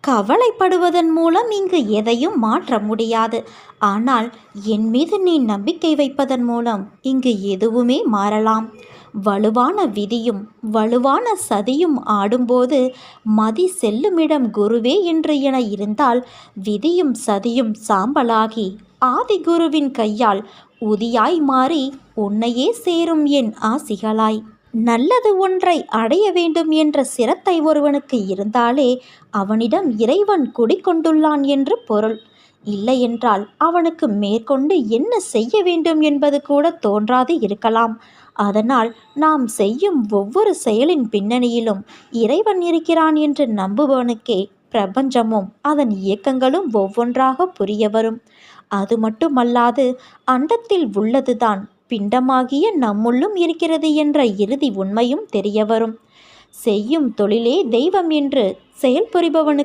கவலைப்படுவதன் மூலம் இங்கு எதையும் மாற்ற முடியாது. ஆனால் என் மீது நீ நம்பிக்கை வைப்பதன் மூலம் இங்கு எதுவுமே மாறலாம். வலுவான விதியும் வலுவான சதியும் ஆடும்போது மதி செல்லுமிடம் குருவே என்று என இருந்தால் விதியும் சதியும் சாம்பலாகி ஆதிகுருவின் கையால் உதியாய் மாறி உன்னையே சேரும் என் ஆசிகளாய். நல்லது ஒன்றை அடைய வேண்டும் என்ற சிரத்தை ஒருவனுக்கு இருந்தாலே அவனிடம் இறைவன் குடிகொண்டுள்ளான் என்று பொருள். இல்லையென்றால் அவனுக்கு மேற்கொண்டு என்ன செய்ய வேண்டும் என்பது கூட தோன்றாது இருக்கலாம். அதனால் நாம் செய்யும் ஒவ்வொரு செயலின் பின்னணியிலும் இறைவன் இருக்கிறான் என்று நம்புபவனுக்கே பிரபஞ்சமும் அதன் இயக்கங்களும் ஒவ்வொன்றாக புரிய வரும். அது மட்டுமல்லாது அண்டத்தில் உள்ளதுதான் பிண்டமாகிய நம்முள்ளும் இருக்கிறது என்ற இறுதி உண்மையும் தெரிய வரும். செய்யும் தொழிலே தெய்வம் என்று செயல்புரிபவனுக்கு